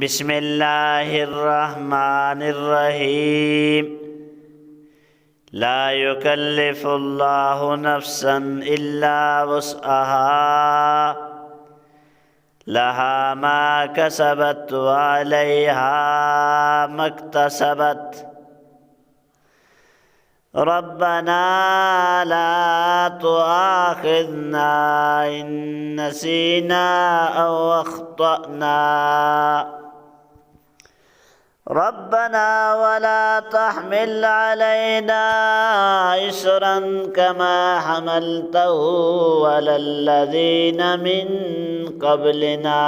بسم اللہ الرحمن الرحیم لا یکلف اللہ نفسا الا وسعها لها ما کسبت وعلیہا ما اکتسبت ربنا لا تؤاخذنا ان نسینا او اخطأنا ربنا ولا تحمل علينا إصرا كما حملته على الذين من قبلنا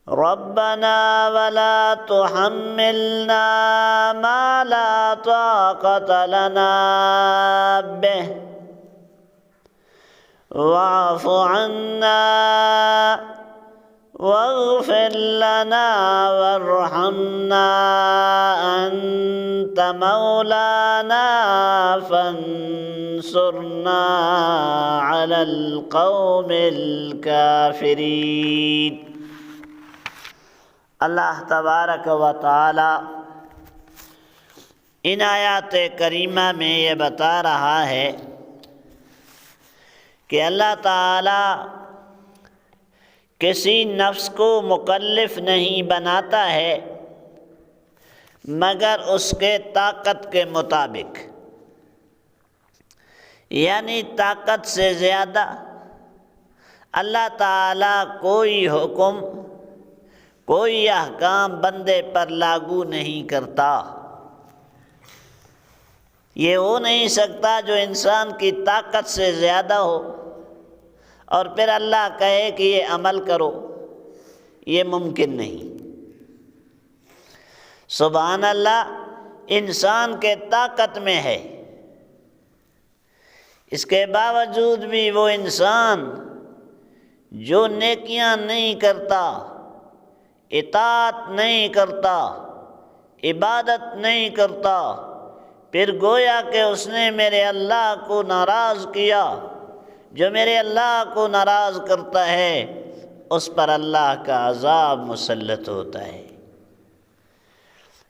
ربنا ولا تحملنا ما لا طاقة لنا به واعف عنا واغفر لنا وارحمنا أنت مولانا فانصرنا على القوم الكافرين۔ اللہ تبارک و تعالی ان آیات کریمہ میں یہ بتا رہا ہے کہ اللہ تعالی کسی نفس کو مکلف نہیں بناتا ہے مگر اس کے طاقت کے مطابق، یعنی طاقت سے زیادہ اللہ تعالیٰ کوئی حکم کوئی احکام بندے پر لاگو نہیں کرتا۔ یہ ہو نہیں سکتا جو انسان کی طاقت سے زیادہ ہو اور پھر اللہ کہے کہ یہ عمل کرو، یہ ممکن نہیں۔ سبحان اللہ، انسان کے طاقت میں ہے، اس کے باوجود بھی وہ انسان جو نیکیاں نہیں کرتا، اطاعت نہیں کرتا، عبادت نہیں کرتا، پھر گویا کہ اس نے میرے اللہ کو ناراض کیا۔ جو میرے اللہ کو ناراض کرتا ہے اس پر اللہ کا عذاب مسلط ہوتا ہے۔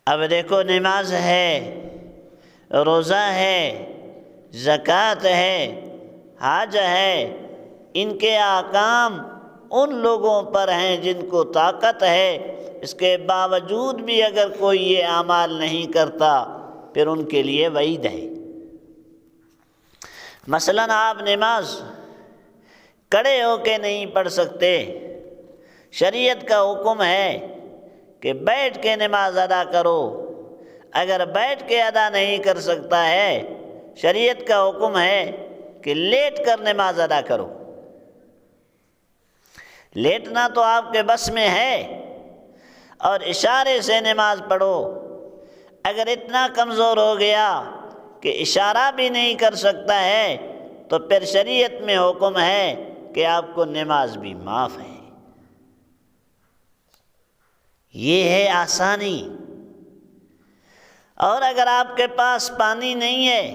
اب دیکھو، نماز ہے، روزہ ہے، زکوٰۃ ہے، حج ہے، ان کے احکام ان لوگوں پر ہیں جن کو طاقت ہے، اس کے باوجود بھی اگر کوئی یہ اعمال نہیں کرتا پھر ان کے لیے وعید ہے۔ مثلاً آپ نماز کھڑے ہو کے نہیں پڑھ سکتے، شریعت کا حکم ہے کہ بیٹھ کے نماز ادا کرو۔ اگر بیٹھ کے ادا نہیں کر سکتا ہے، شریعت کا حکم ہے کہ لیٹ کر نماز ادا کرو۔ لیٹنا تو آپ کے بس میں ہے اور اشارے سے نماز پڑھو۔ اگر اتنا کمزور ہو گیا کہ اشارہ بھی نہیں کر سکتا ہے تو پھر شریعت میں حکم ہے کہ آپ کو نماز بھی معاف ہے۔ یہ ہے آسانی۔ اور اگر آپ کے پاس پانی نہیں ہے،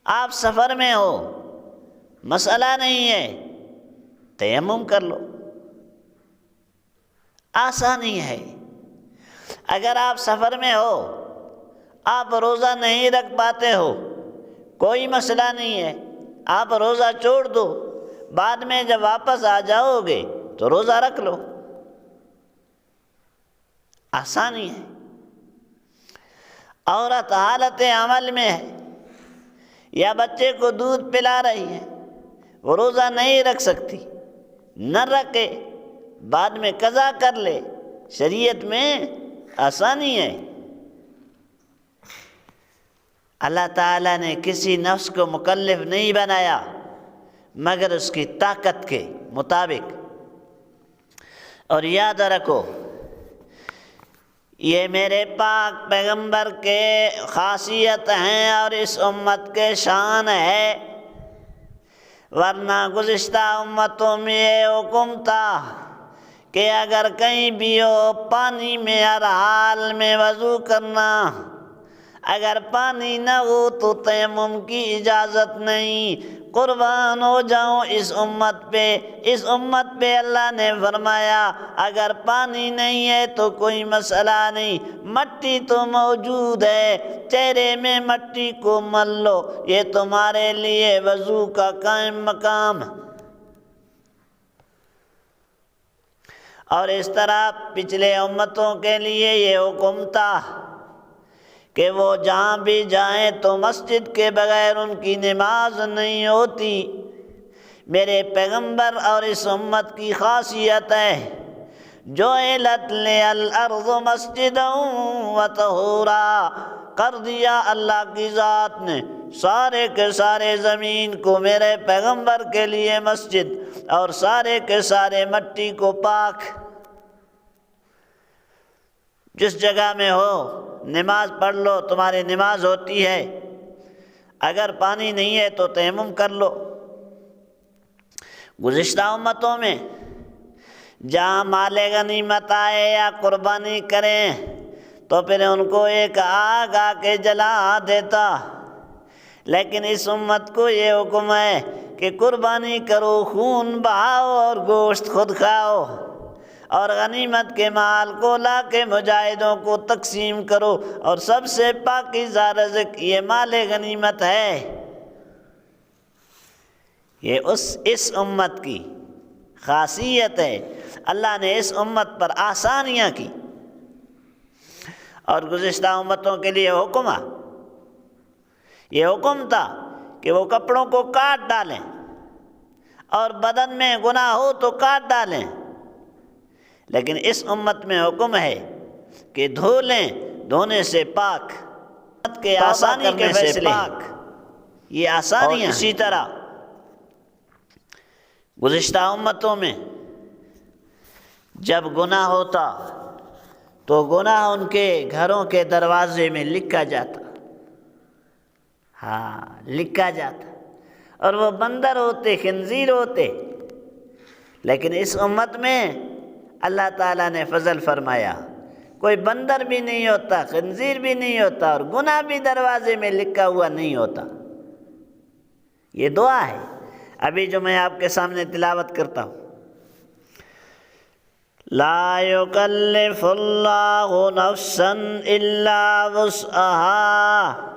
آپ سفر میں ہو، مسئلہ نہیں ہے، تیمم کر لو، آسانی ہے۔ اگر آپ سفر میں ہو، آپ روزہ نہیں رکھ پاتے ہو، کوئی مسئلہ نہیں ہے، آپ روزہ چھوڑ دو، بعد میں جب واپس آ جاؤ گے تو روزہ رکھ لو، آسانی ہے۔ عورت حالت عمل میں ہے یا بچے کو دودھ پلا رہی ہے، وہ روزہ نہیں رکھ سکتی، نہ رکھے، بعد میں قضا کر لے، شریعت میں آسانی ہے۔ اللہ تعالیٰ نے کسی نفس کو مکلف نہیں بنایا مگر اس کی طاقت کے مطابق۔ اور یاد رکھو، یہ میرے پاک پیغمبر کے خاصیت ہیں اور اس امت کے شان ہے، ورنہ گزشتہ امتوں میں یہ حکم تھا کہ اگر کہیں بھی ہو پانی میں ہر حال میں وضو کرنا، اگر پانی نہ ہو تو تیمم کی اجازت نہیں۔ قربان ہو جاؤں اس امت پہ اللہ نے فرمایا اگر پانی نہیں ہے تو کوئی مسئلہ نہیں، مٹی تو موجود ہے، چہرے میں مٹی کو مل لو، یہ تمہارے لیے وضو کا قائم مقام۔ اور اس طرح پچھلے امتوں کے لیے یہ حکم تھا کہ وہ جہاں بھی جائیں تو مسجد کے بغیر ان کی نماز نہیں ہوتی۔ میرے پیغمبر اور اس امت کی خاصیت ہے جعلت لی الارض مسجدا وطہورا، کر دیا اللہ کی ذات نے سارے کے سارے زمین کو میرے پیغمبر کے لیے مسجد، اور سارے کے سارے مٹی کو پاک۔ جس جگہ میں ہو نماز پڑھ لو، تمہاری نماز ہوتی ہے۔ اگر پانی نہیں ہے تو تیمم کر لو۔ گزشتہ امتوں میں جہاں مال غنیمت آئے یا قربانی کریں تو پھر ان کو ایک آگ آ کے جلا دیتا، لیکن اس امت کو یہ حکم ہے کہ قربانی کرو، خون بہاؤ اور گوشت خود کھاؤ، اور غنیمت کے مال کو لا کے مجاہدوں کو تقسیم کرو، اور سب سے پاکیزہ رزق یہ مال غنیمت ہے۔ یہ اس امت کی خاصیت ہے، اللہ نے اس امت پر آسانیاں کی۔ اور گزشتہ امتوں کے لیے یہ حکم تھا کہ وہ کپڑوں کو کاٹ ڈالیں، اور بدن میں گناہ ہو تو کاٹ ڈالیں، لیکن اس امت میں حکم ہے کہ دھو لیں، دھونے سے پاک، کے آسانی کے فیصلے پاک، یہ آسانیاں۔ اور اسی طرح گزشتہ امتوں میں جب گناہ ہوتا تو گناہ ان کے گھروں کے دروازے میں لکھا جاتا، لکھا جاتا، اور وہ بندر ہوتے، خنزیر ہوتے، لیکن اس امت میں اللہ تعالیٰ نے فضل فرمایا، کوئی بندر بھی نہیں ہوتا، خنزیر بھی نہیں ہوتا، اور گناہ بھی دروازے میں لکھا ہوا نہیں ہوتا۔ یہ دعا ہے ابھی جو میں آپ کے سامنے تلاوت کرتا ہوں۔ لا یکلف اللہ نفسا الا وسعها،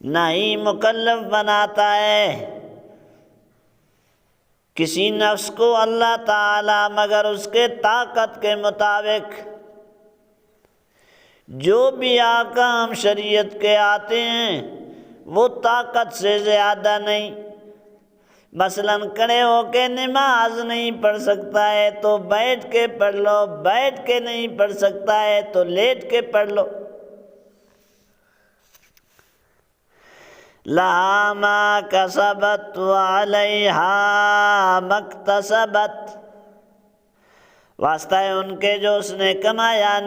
نہیں مکلف بناتا ہے کسی نفس کو اللہ تعالی مگر اس کے طاقت کے مطابق۔ جو بھی احکام شریعت کے آتے ہیں وہ طاقت سے زیادہ نہیں۔ مثلاً کھڑے ہو کے نماز نہیں پڑھ سکتا ہے تو بیٹھ کے پڑھ لو، بیٹھ کے نہیں پڑھ سکتا ہے تو لیٹ کے پڑھ لو۔ لہا ما کسبت وعلیہا ما اکتسبت، واسطہ ہے ان کے جو اس نے کمایا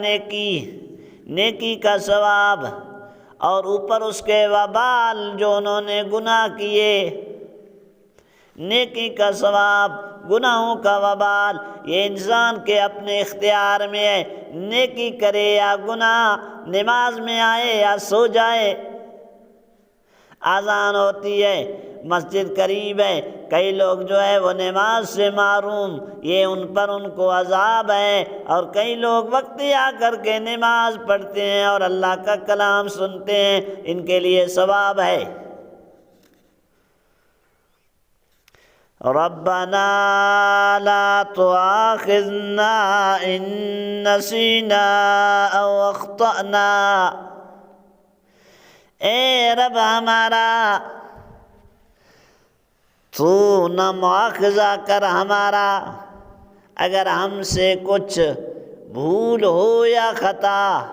نیکی کا ثواب، اور اوپر اس کے وبال جو انہوں نے گناہ کیے۔ نیکی کا ثواب، گناہوں کا وبال، یہ انسان کے اپنے اختیار میں ہے، نیکی کرے یا گناہ، نماز میں آئے یا سو جائے۔ اذان ہوتی ہے، مسجد قریب ہے، کئی لوگ جو ہے وہ نماز سے محروم، یہ ان کو عذاب ہے، اور کئی لوگ وقتی آ کر کے نماز پڑھتے ہیں اور اللہ کا کلام سنتے ہیں، ان کے لیے ثواب ہے۔ ربنا لا تؤاخذنا ان نسینا او اخطأنا، اے رب ہمارا تو نہ مواخذہ کر ہمارا اگر ہم سے کچھ بھول ہو یا خطا۔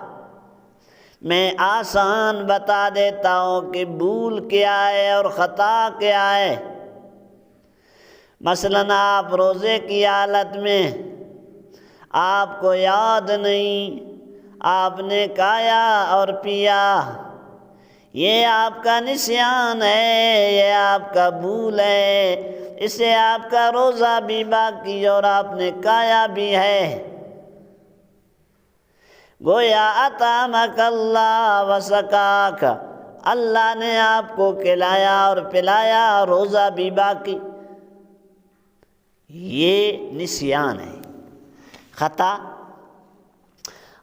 میں آسان بتا دیتا ہوں کہ بھول کیا ہے اور خطا کیا ہے۔ مثلاً آپ روزے کی حالت میں آپ کو یاد نہیں، آپ نے کھایا اور پیا، یہ آپ کا نسیان ہے، یہ آپ کا بھول ہے، اس سے آپ کا روزہ بھی باقی اور آپ نے کھایا بھی ہے۔ گویا اطعمک اللہ وسقاک، اللہ نے آپ کو کھلایا اور پلایا، روزہ بھی باقی۔ یہ نسیان ہے، خطا۔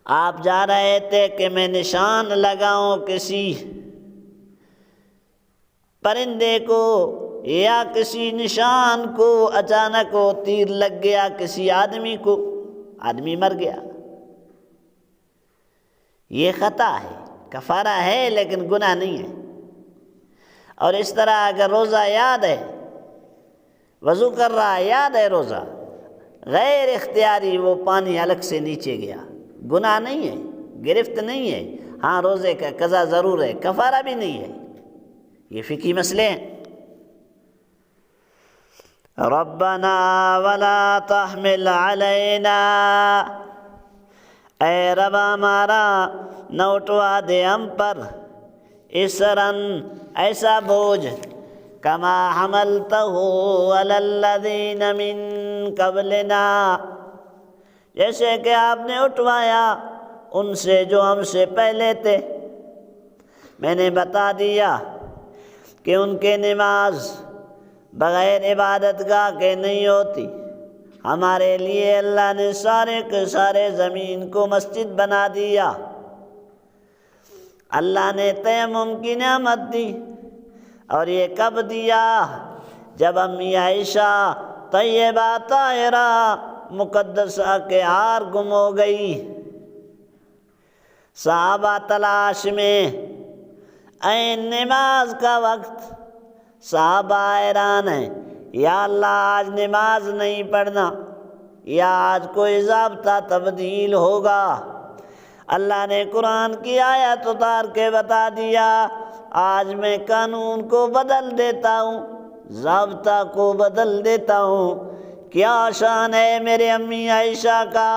آپ جا رہے تھے کہ میں نشان لگاؤں کسی پرندے کو یا کسی نشان کو، اچانک وہ تیر لگ گیا کسی آدمی کو، آدمی مر گیا۔ یہ خطا ہے، کفارہ ہے لیکن گناہ نہیں ہے۔ اور اس طرح اگر روزہ یاد ہے، وضو کر رہا ہے، یاد ہے روزہ، غیر اختیاری وہ پانی الگ سے نیچے گیا، گناہ نہیں ہے، گرفت نہیں ہے، ہاں روزے کا قضا ضرور ہے، کفارہ بھی نہیں ہے۔ یہ فقہی مسئلے ہیں۔ ربنا ولا تحمل علینا، اے رب ہمارا نہ اٹھوا دے ہم پر، اسرن ایسا بوجھ، کما حملتہ علی الذین من قبلنا، جیسے کہ آپ نے اٹھوایا ان سے جو ہم سے پہلے تھے۔ میں نے بتا دیا کہ ان کے نماز بغیر عبادت گاہ کے نہیں ہوتی۔ ہمارے لیے اللہ نے سارے کے سارے زمین کو مسجد بنا دیا۔ اللہ نے تیمم کی نعمت دی، اور یہ کب دیا؟ جب امی عائشہ طیبہ طاہرہ مقدسہ کے ہار گم ہو گئی، صحابہ تلاش میں، عین نماز کا وقت، صحابہ حیران ہیں، یا اللہ آج نماز نہیں پڑھنا، یا آج کوئی ضابطہ تبدیل ہوگا۔ اللہ نے قرآن کی آیت اتار کے بتا دیا، آج میں قانون کو بدل دیتا ہوں، ضابطہ کو بدل دیتا ہوں۔ کیا شان ہے میرے امی عائشہ کا،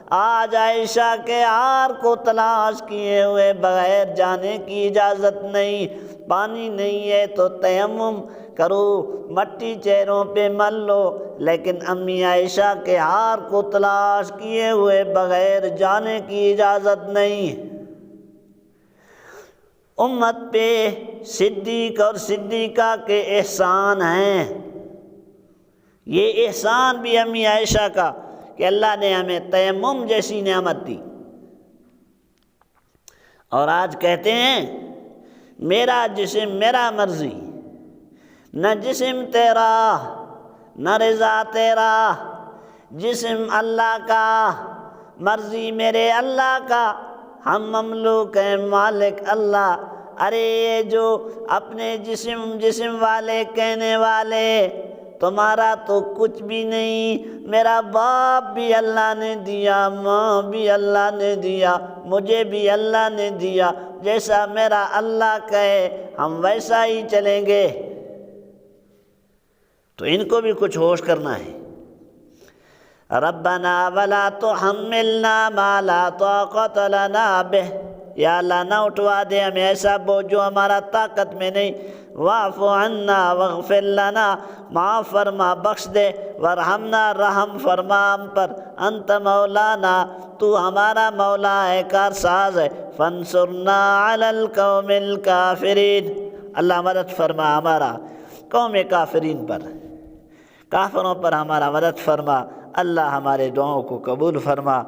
آج عائشہ کے ہار کو تلاش کیے ہوئے بغیر جانے کی اجازت نہیں۔ پانی نہیں ہے تو تیمم کرو، مٹی چہروں پہ مل لو، لیکن امی عائشہ کے ہار کو تلاش کیے ہوئے بغیر جانے کی اجازت نہیں۔ امت پہ صدیق اور صدیقہ کے احسان ہیں، یہ احسان بھی امی عائشہ کا کہ اللہ نے ہمیں تیمم جیسی نعمت دی۔ اور آج کہتے ہیں میرا جسم میرا مرضی، نہ جسم تیرا نہ رضا تیرا، جسم اللہ کا، مرضی میرے اللہ کا، ہم مملوک ہیں مالک اللہ۔ ارے یہ جو اپنے جسم والے کہنے والے، تمہارا تو کچھ بھی نہیں، میرا باپ بھی اللہ نے دیا، ماں بھی اللہ نے دیا، مجھے بھی اللہ نے دیا، جیسا میرا اللہ کہے ہم ویسا ہی چلیں گے۔ تو ان کو بھی کچھ ہوش کرنا ہے۔ ربنا ولا تحملنا ما لا طاقت لنا بہ، یا اللہ نہ اٹھوا دے ہمیں ایسا بوجھ جو ہمارا طاقت میں نہیں۔ واعف عنا واغفر لنا، معاف فرما بخش دے، ورحمنا رحم فرما ہم پر، انت مولانا تو ہمارا مولا ہے، کارساز ہے، فانصرنا علی القوم الکافرین، اللہ مدد فرما ہمارا قوم کافرین پر، کافروں پر ہمارا مدد فرما، اللہ ہمارے دعاؤں کو قبول فرما۔